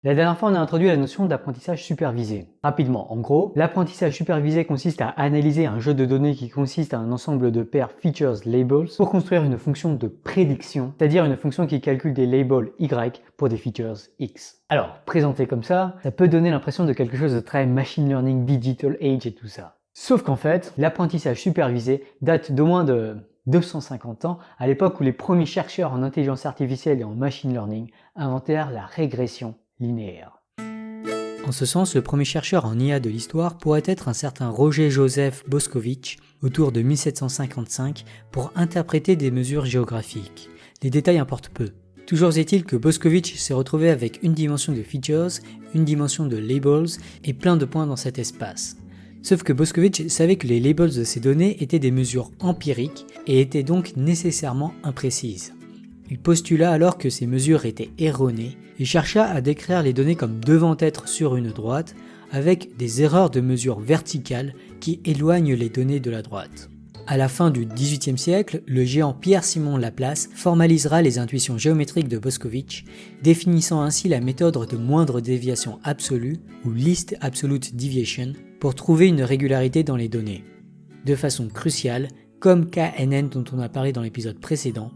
La dernière fois, on a introduit la notion d'apprentissage supervisé. Rapidement, en gros, l'apprentissage supervisé consiste à analyser un jeu de données qui consiste à un ensemble de paires features labels pour construire une fonction de prédiction, c'est-à-dire une fonction qui calcule des labels Y pour des features X. Alors, présenté comme ça peut donner l'impression de quelque chose de très machine learning, digital age et tout ça. Sauf qu'en fait, l'apprentissage supervisé date d'au moins de 250 ans, à l'époque où les premiers chercheurs en intelligence artificielle et en machine learning inventèrent la régression linéaire. En ce sens, le premier chercheur en IA de l'histoire pourrait être un certain Roger Joseph Boscovich, autour de 1755, pour interpréter des mesures géographiques. Les détails importent peu. Toujours est-il que Boscovich s'est retrouvé avec une dimension de features, une dimension de labels et plein de points dans cet espace. Sauf que Boscovich savait que les labels de ces données étaient des mesures empiriques et étaient donc nécessairement imprécises. Il postula alors que ces mesures étaient erronées et chercha à décrire les données comme devant être sur une droite avec des erreurs de mesure verticales qui éloignent les données de la droite. À la fin du XVIIIe siècle, le géant Pierre-Simon Laplace formalisera les intuitions géométriques de Boscovich, définissant ainsi la méthode de moindre déviation absolue ou Least Absolute Deviation pour trouver une régularité dans les données. De façon cruciale, comme KNN dont on a parlé dans l'épisode précédent,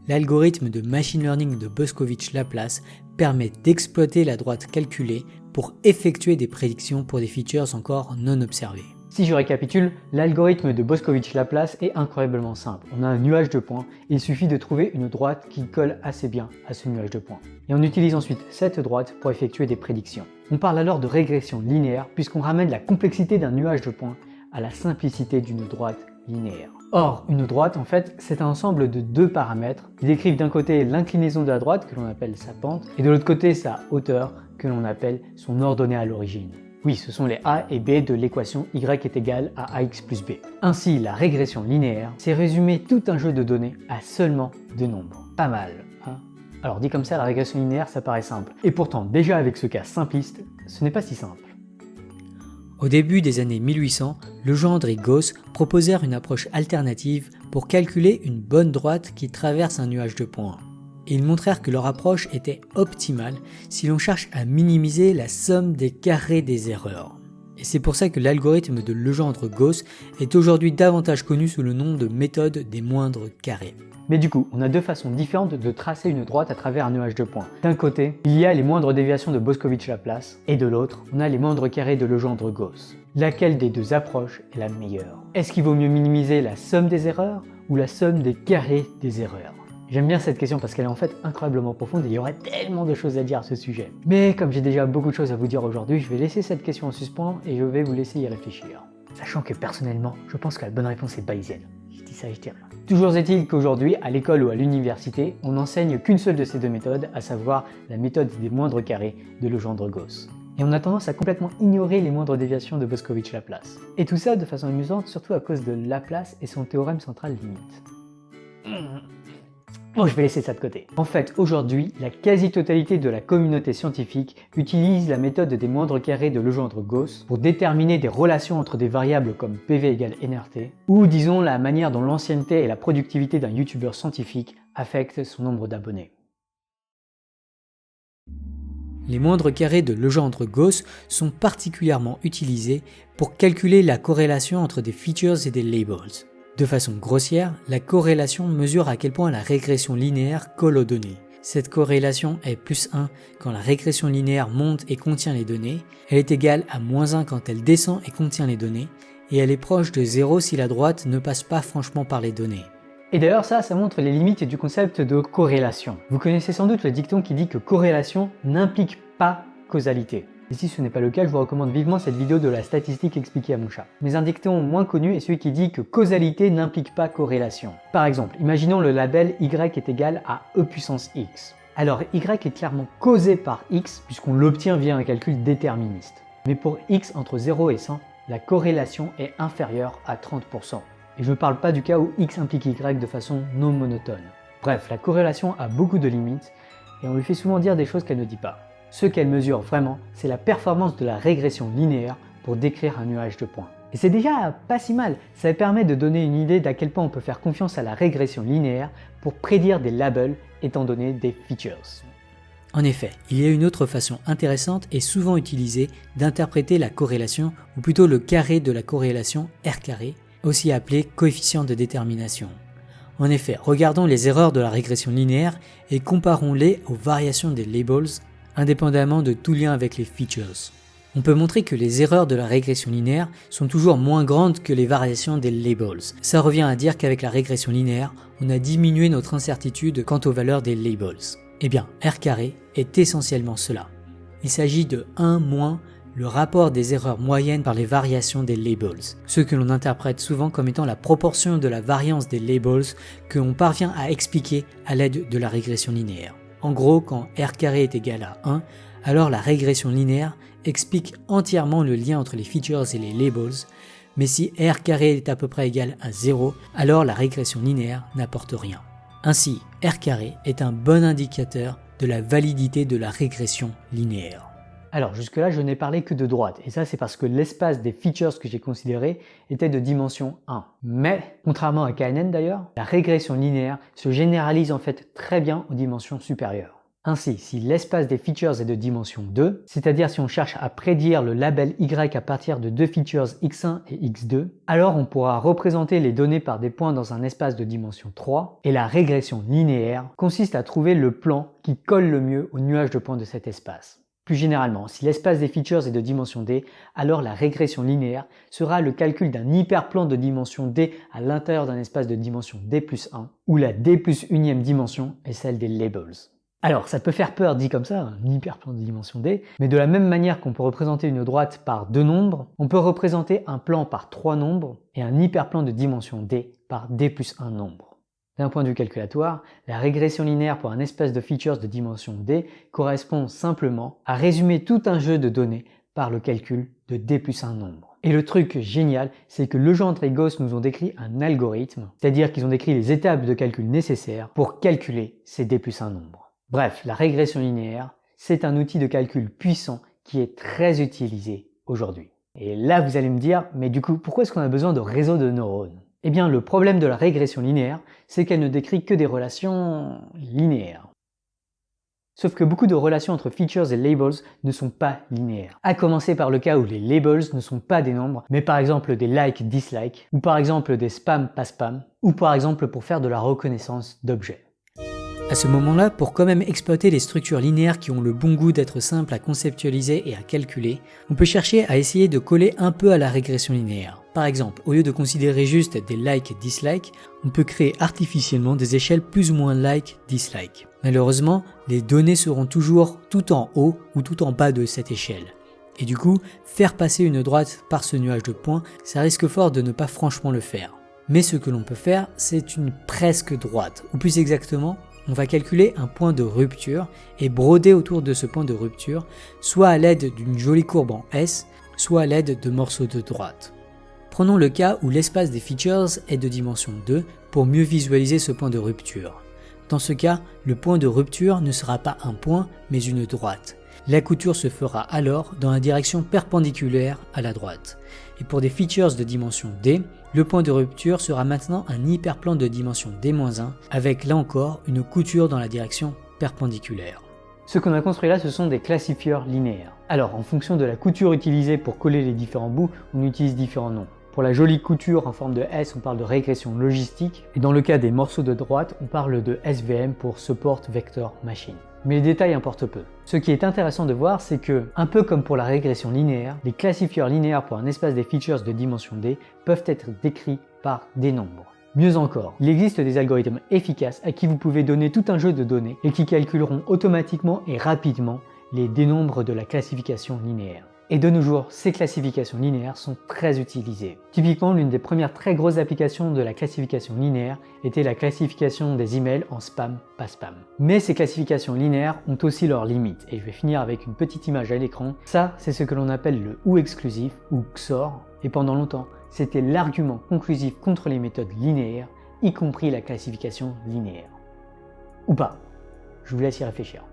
l'algorithme de machine learning de Boscovich-Laplace permet d'exploiter la droite calculée pour effectuer des prédictions pour des features encore non observées. Si je récapitule, l'algorithme de Boscovich-Laplace est incroyablement simple. On a un nuage de points et il suffit de trouver une droite qui colle assez bien à ce nuage de points. Et on utilise ensuite cette droite pour effectuer des prédictions. On parle alors de régression linéaire puisqu'on ramène la complexité d'un nuage de points à la simplicité d'une droite linéaire. Or, une droite, en fait, c'est un ensemble de deux paramètres qui décrivent d'un côté l'inclinaison de la droite, que l'on appelle sa pente, et de l'autre côté sa hauteur, que l'on appelle son ordonnée à l'origine. Oui, ce sont les a et b de l'équation y est égal à ax plus b. Ainsi, la régression linéaire, c'est résumer tout un jeu de données à seulement deux nombres. Pas mal, hein? Alors dit comme ça, la régression linéaire, ça paraît simple. Et pourtant, déjà avec ce cas simpliste, ce n'est pas si simple. Au début des années 1800, Legendre et Gauss proposèrent une approche alternative pour calculer une bonne droite qui traverse un nuage de points. Et ils montrèrent que leur approche était optimale si l'on cherche à minimiser la somme des carrés des erreurs. Et c'est pour ça que l'algorithme de Legendre-Gauss est aujourd'hui davantage connu sous le nom de méthode des moindres carrés. Mais du coup, on a deux façons différentes de tracer une droite à travers un nuage de points. D'un côté, il y a les moindres déviations de Boscovich-Laplace, et de l'autre, on a les moindres carrés de Legendre-Gauss. Laquelle des deux approches est la meilleure? Est-ce qu'il vaut mieux minimiser la somme des erreurs ou la somme des carrés des erreurs? J'aime bien cette question parce qu'elle est en fait incroyablement profonde et il y aurait tellement de choses à dire à ce sujet. Mais comme j'ai déjà beaucoup de choses à vous dire aujourd'hui, je vais laisser cette question en suspens et je vais vous laisser y réfléchir. Sachant que personnellement, je pense que la bonne réponse est bayésienne. Je dis ça, je dis rien. Toujours est-il qu'aujourd'hui, à l'école ou à l'université, on n'enseigne qu'une seule de ces deux méthodes, à savoir la méthode des moindres carrés de Legendre-Gauss. Et on a tendance à complètement ignorer les moindres déviations de Boscovich-Laplace. Et tout ça de façon amusante, surtout à cause de Laplace et son théorème central limite. Bon, je vais laisser ça de côté. En fait, aujourd'hui, la quasi-totalité de la communauté scientifique utilise la méthode des moindres carrés de Legendre-Gauss pour déterminer des relations entre des variables comme PV égale NRT, ou disons la manière dont l'ancienneté et la productivité d'un youtubeur scientifique affectent son nombre d'abonnés. Les moindres carrés de Legendre-Gauss sont particulièrement utilisés pour calculer la corrélation entre des features et des labels. De façon grossière, la corrélation mesure à quel point la régression linéaire colle aux données. Cette corrélation est plus 1 quand la régression linéaire monte et contient les données, elle est égale à moins 1 quand elle descend et contient les données, et elle est proche de 0 si la droite ne passe pas franchement par les données. Et d'ailleurs ça montre les limites du concept de corrélation. Vous connaissez sans doute le dicton qui dit que corrélation n'implique pas causalité. Et si ce n'est pas le cas, je vous recommande vivement cette vidéo de la statistique expliquée à mon chat. Mais un dicton moins connu est celui qui dit que causalité n'implique pas corrélation. Par exemple, imaginons le label y est égal à e puissance x. Alors y est clairement causé par x puisqu'on l'obtient via un calcul déterministe. Mais pour x entre 0 et 100, la corrélation est inférieure à 30%. Et je ne parle pas du cas où x implique y de façon non monotone. Bref, la corrélation a beaucoup de limites et on lui fait souvent dire des choses qu'elle ne dit pas. Ce qu'elle mesure vraiment, c'est la performance de la régression linéaire pour décrire un nuage de points. Et c'est déjà pas si mal, ça permet de donner une idée d'à quel point on peut faire confiance à la régression linéaire pour prédire des labels étant donné des features. En effet, il y a une autre façon intéressante et souvent utilisée d'interpréter la corrélation, ou plutôt le carré de la corrélation R carré, aussi appelé coefficient de détermination. En effet, regardons les erreurs de la régression linéaire et comparons-les aux variations des labels, indépendamment de tout lien avec les features. On peut montrer que les erreurs de la régression linéaire sont toujours moins grandes que les variations des labels. Ça revient à dire qu'avec la régression linéaire, on a diminué notre incertitude quant aux valeurs des labels. Eh bien, R carré est essentiellement cela. Il s'agit de 1 moins le rapport des erreurs moyennes par les variations des labels, ce que l'on interprète souvent comme étant la proportion de la variance des labels que l'on parvient à expliquer à l'aide de la régression linéaire. En gros, quand R carré est égal à 1, alors la régression linéaire explique entièrement le lien entre les features et les labels, mais si R carré est à peu près égal à 0, alors la régression linéaire n'apporte rien. Ainsi, R carré est un bon indicateur de la validité de la régression linéaire. Alors jusque-là, je n'ai parlé que de droite, et ça c'est parce que l'espace des features que j'ai considéré était de dimension 1. Mais, contrairement à KNN d'ailleurs, la régression linéaire se généralise en fait très bien aux dimensions supérieures. Ainsi, si l'espace des features est de dimension 2, c'est-à-dire si on cherche à prédire le label Y à partir de deux features x1 et x2, alors on pourra représenter les données par des points dans un espace de dimension 3, et la régression linéaire consiste à trouver le plan qui colle le mieux au nuage de points de cet espace. Plus généralement, si l'espace des features est de dimension D, alors la régression linéaire sera le calcul d'un hyperplan de dimension D à l'intérieur d'un espace de dimension D plus 1, où la D plus unième dimension est celle des labels. Alors, ça peut faire peur dit comme ça, un hyperplan de dimension D, mais de la même manière qu'on peut représenter une droite par deux nombres, on peut représenter un plan par trois nombres et un hyperplan de dimension D par D plus un nombre. D'un point de vue calculatoire, la régression linéaire pour un espace de features de dimension D correspond simplement à résumer tout un jeu de données par le calcul de D plus un nombre. Et le truc génial, c'est que Legendre et Gauss nous ont décrit un algorithme, c'est-à-dire qu'ils ont décrit les étapes de calcul nécessaires pour calculer ces D plus un nombre. Bref, la régression linéaire, c'est un outil de calcul puissant qui est très utilisé aujourd'hui. Et là, vous allez me dire, mais du coup, pourquoi est-ce qu'on a besoin de réseaux de neurones? Eh bien, le problème de la régression linéaire, c'est qu'elle ne décrit que des relations linéaires. Sauf que beaucoup de relations entre features et labels ne sont pas linéaires. À commencer par le cas où les labels ne sont pas des nombres, mais par exemple des like-dislike, ou par exemple des spam-pas-spam, ou par exemple pour faire de la reconnaissance d'objets. À ce moment-là, pour quand même exploiter les structures linéaires qui ont le bon goût d'être simples à conceptualiser et à calculer, on peut chercher à essayer de coller un peu à la régression linéaire. Par exemple, au lieu de considérer juste des like et dislike, on peut créer artificiellement des échelles plus ou moins like-dislike. Malheureusement, les données seront toujours tout en haut ou tout en bas de cette échelle. Et du coup, faire passer une droite par ce nuage de points, ça risque fort de ne pas franchement le faire. Mais ce que l'on peut faire, c'est une presque droite, ou plus exactement, on va calculer un point de rupture et broder autour de ce point de rupture, soit à l'aide d'une jolie courbe en S, soit à l'aide de morceaux de droite. Prenons le cas où l'espace des features est de dimension 2 pour mieux visualiser ce point de rupture. Dans ce cas, le point de rupture ne sera pas un point, mais une droite. La couture se fera alors dans la direction perpendiculaire à la droite. Et pour des features de dimension D, le point de rupture sera maintenant un hyperplan de dimension D-1 avec là encore une couture dans la direction perpendiculaire. Ce qu'on a construit là, ce sont des classifieurs linéaires. Alors, en fonction de la couture utilisée pour coller les différents bouts, on utilise différents noms. Pour la jolie couture en forme de S, on parle de régression logistique, et dans le cas des morceaux de droite, on parle de SVM pour Support Vector Machine. Mais les détails importent peu. Ce qui est intéressant de voir, c'est que, un peu comme pour la régression linéaire, les classifieurs linéaires pour un espace des features de dimension D peuvent être décrits par des nombres. Mieux encore, il existe des algorithmes efficaces à qui vous pouvez donner tout un jeu de données et qui calculeront automatiquement et rapidement les dénombres de la classification linéaire. Et de nos jours, ces classifications linéaires sont très utilisées. Typiquement, l'une des premières très grosses applications de la classification linéaire était la classification des emails en spam, pas spam. Mais ces classifications linéaires ont aussi leurs limites, et je vais finir avec une petite image à l'écran. Ça, c'est ce que l'on appelle le OU exclusif, ou XOR, et pendant longtemps, c'était l'argument conclusif contre les méthodes linéaires, y compris la classification linéaire. Ou pas. Je vous laisse y réfléchir.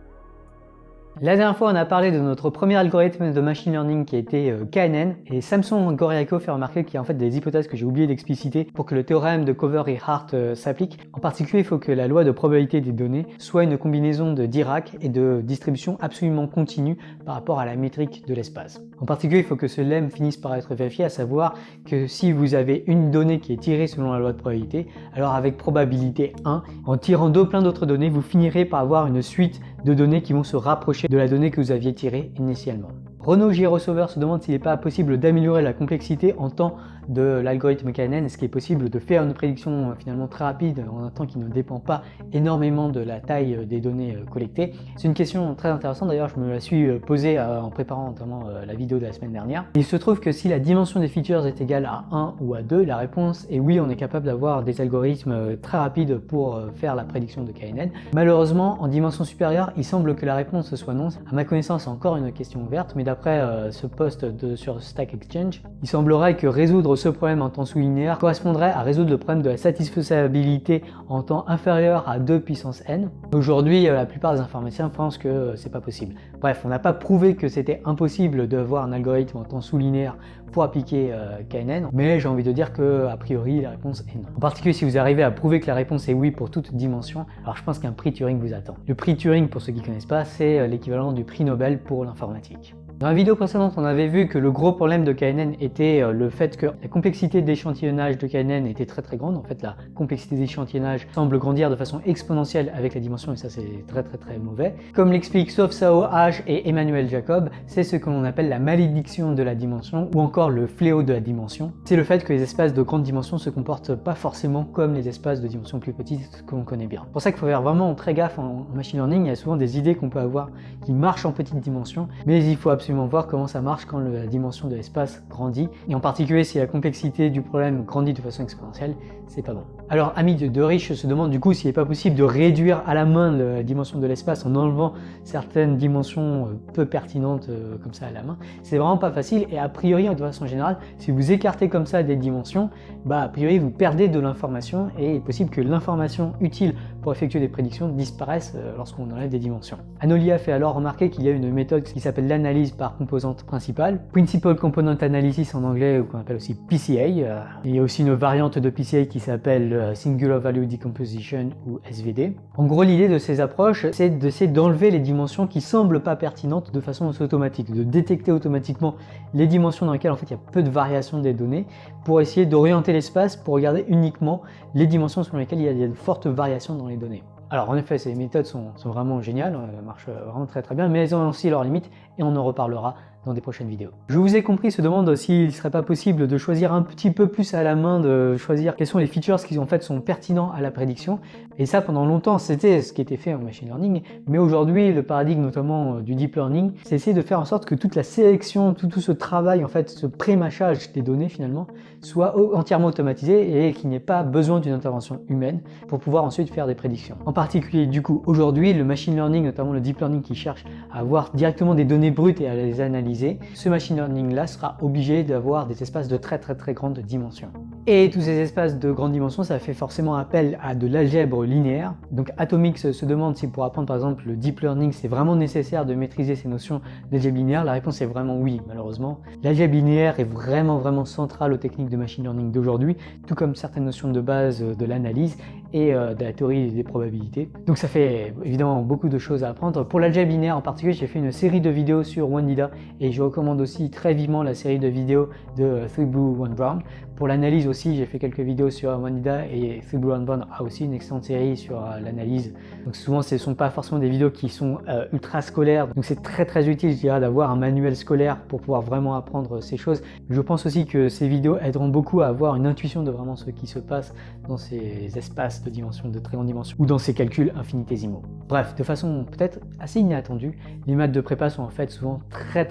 La dernière fois, on a parlé de notre premier algorithme de machine learning qui a été KNN, et Samson Goriaco fait remarquer qu'il y a en fait des hypothèses que j'ai oublié d'expliciter pour que le théorème de Cover et Hart s'applique. En particulier, il faut que la loi de probabilité des données soit une combinaison de Dirac et de distribution absolument continue par rapport à la métrique de l'espace. En particulier, il faut que ce lemme finisse par être vérifié, à savoir que si vous avez une donnée qui est tirée selon la loi de probabilité, alors avec probabilité 1, en tirant plein d'autres données, vous finirez par avoir une suite de données qui vont se rapprocher de la donnée que vous aviez tirée initialement. Renaud Girosauver se demande s'il n'est pas possible d'améliorer la complexité en temps de l'algorithme KNN. Est-ce qu'il est possible de faire une prédiction finalement très rapide en un temps qui ne dépend pas énormément de la taille des données collectées? C'est une question très intéressante, d'ailleurs je me la suis posée en préparant notamment la vidéo de la semaine dernière. Il se trouve que si la dimension des features est égale à 1 ou à 2, la réponse est oui, on est capable d'avoir des algorithmes très rapides pour faire la prédiction de KNN. Malheureusement, en dimension supérieure, il semble que la réponse soit non. À ma connaissance, c'est encore une question ouverte, mais d'après ce post sur Stack Exchange, il semblerait que résoudre ce problème en temps sous-linéaire correspondrait à résoudre le problème de la satisfaisabilité en temps inférieur à 2 puissance n. Aujourd'hui, la plupart des informaticiens pensent que c'est pas possible. Bref, on n'a pas prouvé que c'était impossible de voir un algorithme en temps sous-linéaire pour appliquer KNN, mais j'ai envie de dire que a priori la réponse est non. En particulier si vous arrivez à prouver que la réponse est oui pour toute dimension, alors je pense qu'un prix Turing vous attend. Le prix Turing, pour ceux qui ne connaissent pas, c'est l'équivalent du prix Nobel pour l'informatique. Dans la vidéo précédente, on avait vu que le gros problème de KNN était le fait que la complexité d'échantillonnage de KNN était très grande. En fait, la complexité d'échantillonnage semble grandir de façon exponentielle avec la dimension, et ça c'est très mauvais. Comme l'expliquent Sof Sao H et Emmanuel Jacob, c'est ce que l'on appelle la malédiction de la dimension, ou encore le fléau de la dimension. C'est le fait que les espaces de grande dimension se comportent pas forcément comme les espaces de dimension plus petites que l'on connaît bien. C'est pour ça qu'il faut faire vraiment très gaffe en machine learning. Il y a souvent des idées qu'on peut avoir qui marchent en petite dimension, mais il faut absolument voir comment ça marche quand la dimension de l'espace grandit, et en particulier si la complexité du problème grandit de façon exponentielle, c'est pas bon. Alors Ami de Riche se demande du coup s'il n'est pas possible de réduire à la main la dimension de l'espace en enlevant certaines dimensions peu pertinentes comme ça à la main. C'est vraiment pas facile, et a priori de façon générale, si vous écartez comme ça des dimensions, a priori vous perdez de l'information, et il est possible que l'information utile pour effectuer des prédictions disparaisse lorsqu'on enlève des dimensions. Anolia fait alors remarquer qu'il y a une méthode qui s'appelle l'analyse par composante principale, Principal Component Analysis en anglais, ou qu'on appelle aussi PCA. Il y a aussi une variante de PCA qui s'appelle Singular Value Decomposition, ou SVD. En gros, l'idée de ces approches, c'est d'essayer d'enlever les dimensions qui semblent pas pertinentes de façon automatique, de détecter automatiquement les dimensions dans lesquelles en fait il y a peu de variation des données, pour essayer d'orienter l'espace pour regarder uniquement les dimensions sur lesquelles il y a de fortes variations dans les données. Alors en effet, ces méthodes sont vraiment géniales, marchent vraiment très bien, mais elles ont aussi leurs limites, et on en reparlera dans des prochaines vidéos. Je vous ai compris, se demande s'il ne serait pas possible de choisir un petit peu plus à la main, de choisir quels sont les features qui en fait sont pertinents à la prédiction. Et ça, pendant longtemps, c'était ce qui était fait en machine learning. Mais aujourd'hui, le paradigme notamment du deep learning, c'est essayer de faire en sorte que toute la sélection, tout ce travail, en fait, ce pré-mâchage des données finalement, soit entièrement automatisé et qu'il n'y ait pas besoin d'une intervention humaine pour pouvoir ensuite faire des prédictions. En particulier, du coup, aujourd'hui, le machine learning, notamment le deep learning qui cherche à avoir directement des données brutes et à les analyser, ce machine learning là sera obligé d'avoir des espaces de très grandes dimensions. Et tous ces espaces de grandes dimensions, ça fait forcément appel à de l'algèbre linéaire. Donc Atomix se demande si pour apprendre par exemple le deep learning, c'est vraiment nécessaire de maîtriser ces notions d'algèbre linéaire. La réponse est vraiment oui, malheureusement. L'algèbre linéaire est vraiment centrale aux techniques de machine learning d'aujourd'hui, tout comme certaines notions de base de l'analyse et de la théorie des probabilités. Donc ça fait évidemment beaucoup de choses à apprendre. Pour l'algèbre linéaire en particulier, j'ai fait une série de vidéos sur Wandida, et je recommande aussi très vivement la série de vidéos de Three Blue One Brown. Pour l'analyse aussi, j'ai fait quelques vidéos sur Wandida, et Three Blue One Brown a aussi une excellente série sur l'analyse. Donc souvent ce ne sont pas forcément des vidéos qui sont ultra scolaires, donc c'est très utile je dirais d'avoir un manuel scolaire pour pouvoir vraiment apprendre ces choses. Je pense aussi que ces vidéos aideront beaucoup à avoir une intuition de vraiment ce qui se passe dans ces espaces de dimension, de très grande dimension, ou dans ces calculs infinitésimaux. Bref, de façon peut-être assez inattendue, les maths de prépa sont en fait souvent très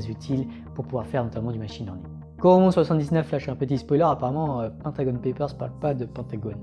utiles pour pouvoir faire notamment du machine learning. Coromon79 lâche un petit spoiler, apparemment Pentagon Papers parle pas de Pentagone.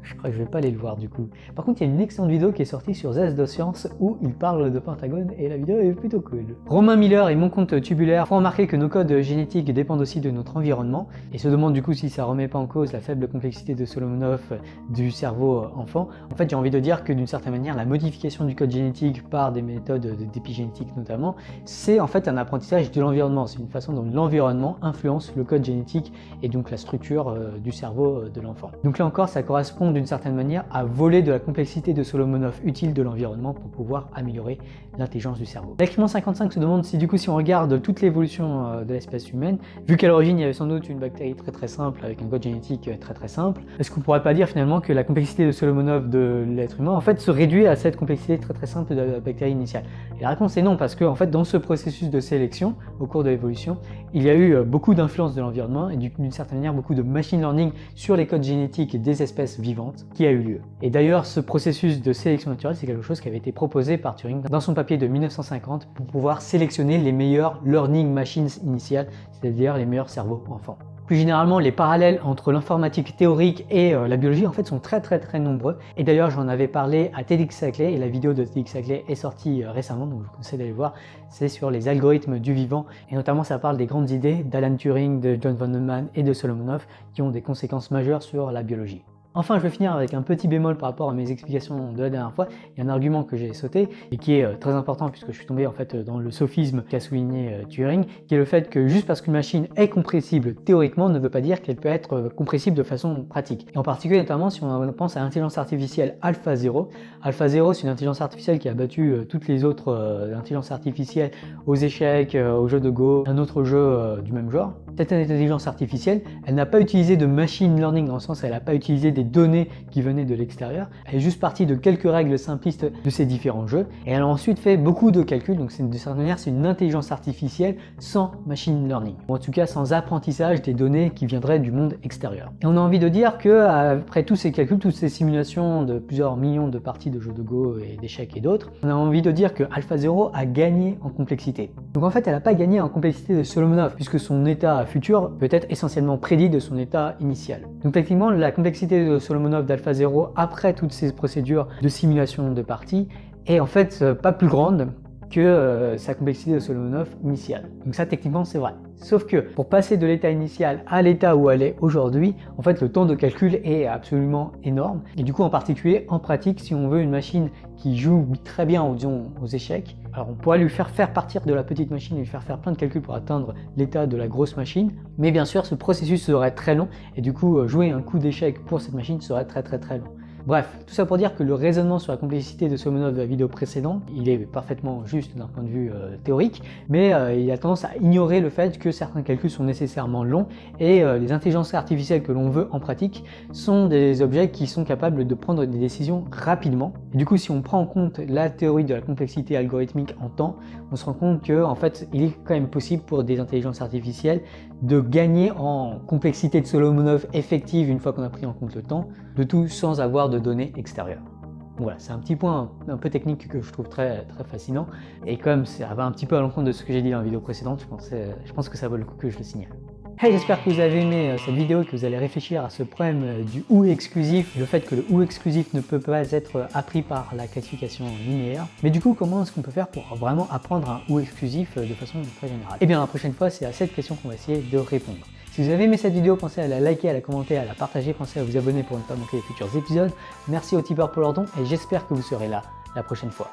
Je crois que je vais pas aller le voir du coup. Par contre, il y a une excellente vidéo qui est sortie sur Zest de Science où il parle de Pentagone et la vidéo est plutôt cool. Romain Miller et Mon compte tubulaire font remarquer que nos codes génétiques dépendent aussi de notre environnement et se demandent du coup si ça remet pas en cause la faible complexité de Solomonov du cerveau enfant. En fait, j'ai envie de dire que d'une certaine manière, la modification du code génétique par des méthodes d'épigénétique notamment, c'est en fait un apprentissage de l'environnement. C'est une façon dont l'environnement influence le code génétique et donc la structure du cerveau de l'enfant. Donc là encore, ça correspond d'une certaine manière à voler de la complexité de Solomonov utile de l'environnement pour pouvoir améliorer l'intelligence du cerveau. L'expérience 55 se demande si du coup, si on regarde toute l'évolution de l'espèce humaine, vu qu'à l'origine il y avait sans doute une bactérie très simple avec un code génétique très simple, est-ce qu'on pourrait pas dire finalement que la complexité de Solomonov de l'être humain en fait se réduit à cette complexité très simple de la bactérie initiale? Et la réponse est non, parce que en fait dans ce processus de sélection au cours de l'évolution, il y a eu beaucoup d'influence de l'environnement et d'une certaine manière beaucoup de machine learning sur les codes génétiques des espèces vivantes qui a eu lieu. Et d'ailleurs ce processus de sélection naturelle, c'est quelque chose qui avait été proposé par Turing dans son papier de 1950 pour pouvoir sélectionner les meilleurs learning machines initiales, c'est-à-dire les meilleurs cerveaux enfants. Plus généralement, les parallèles entre l'informatique théorique et la biologie en fait sont très nombreux. Et d'ailleurs, j'en avais parlé à TEDxSaclay et la vidéo de TEDxSaclay est sortie récemment, donc je vous conseille d'aller voir. C'est sur les algorithmes du vivant et notamment ça parle des grandes idées d'Alan Turing, de John von Neumann et de Solomonov qui ont des conséquences majeures sur la biologie. Enfin, je vais finir avec un petit bémol par rapport à mes explications de la dernière fois. Il y a un argument que j'ai sauté et qui est très important puisque je suis tombé en fait dans le sophisme qu'a souligné Turing, qui est le fait que juste parce qu'une machine est compressible théoriquement ne veut pas dire qu'elle peut être compressible de façon pratique. Et en particulier notamment si on pense à l'intelligence artificielle AlphaZero. AlphaZero, c'est une intelligence artificielle qui a battu toutes les autres intelligences artificielles aux échecs, aux jeux de Go, un autre jeu du même genre. Cette intelligence artificielle, elle n'a pas utilisé de machine learning dans le sens où elle n'a pas utilisé des données qui venaient de l'extérieur. Elle est juste partie de quelques règles simplistes de ces différents jeux et elle a ensuite fait beaucoup de calculs. Donc de certaine manière, c'est une intelligence artificielle sans machine learning, ou en tout cas sans apprentissage des données qui viendraient du monde extérieur. Et on a envie de dire que après tous ces calculs, toutes ces simulations de plusieurs millions de parties de jeux de Go et d'échecs et d'autres, on a envie de dire que AlphaZero a gagné en complexité. Donc en fait, elle n'a pas gagné en complexité de Solomonov puisque son état futur peut être essentiellement prédit de son état initial. Donc techniquement, la complexité de Solomonov d'AlphaZero après toutes ces procédures de simulation de parties est en fait pas plus grande que sa complexité de Solomonov initiale. Donc ça techniquement c'est vrai. Sauf que pour passer de l'état initial à l'état où elle est aujourd'hui, en fait le temps de calcul est absolument énorme. Et du coup en particulier en pratique, si on veut une machine qui joue très bien disons, aux échecs, alors on pourrait lui faire partir de la petite machine et lui faire plein de calculs pour atteindre l'état de la grosse machine. Mais bien sûr ce processus serait très long et du coup jouer un coup d'échec pour cette machine serait très long. Bref, tout ça pour dire que le raisonnement sur la complexité de Solomonov de la vidéo précédente, il est parfaitement juste d'un point de vue théorique, mais il a tendance à ignorer le fait que certains calculs sont nécessairement longs et les intelligences artificielles que l'on veut en pratique sont des objets qui sont capables de prendre des décisions rapidement. Et du coup, si on prend en compte la théorie de la complexité algorithmique en temps, on se rend compte que en fait, il est quand même possible pour des intelligences artificielles de gagner en complexité de Solomonov effective une fois qu'on a pris en compte le temps, de tout sans avoir de données extérieures. Voilà, c'est un petit point un peu technique que je trouve très fascinant et comme ça va un petit peu à l'encontre de ce que j'ai dit dans la vidéo précédente, je pense que ça vaut le coup que je le signale. Hey, j'espère que vous avez aimé cette vidéo et que vous allez réfléchir à ce problème du OU exclusif, le fait que le OU exclusif ne peut pas être appris par la classification linéaire. Mais du coup, comment est-ce qu'on peut faire pour vraiment apprendre un OU exclusif de façon très générale? Et bien la prochaine fois, c'est à cette question qu'on va essayer de répondre. Si vous avez aimé cette vidéo, pensez à la liker, à la commenter, à la partager, pensez à vous abonner pour ne pas manquer les futurs épisodes. Merci aux tipeurs pour leur don et j'espère que vous serez là la prochaine fois.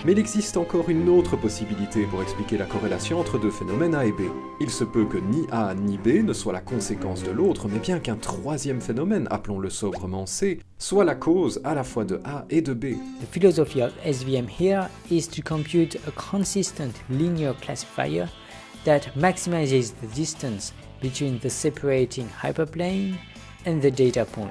Mais il existe encore une autre possibilité pour expliquer la corrélation entre deux phénomènes A et B. Il se peut que ni A ni B ne soit la conséquence de l'autre, mais bien qu'un troisième phénomène, appelons-le sobrement C, soit la cause à la fois de A et de B. The philosophy of SVM here is to compute a consistent linear classifier that maximizes the distance between the separating hyperplane and the data point.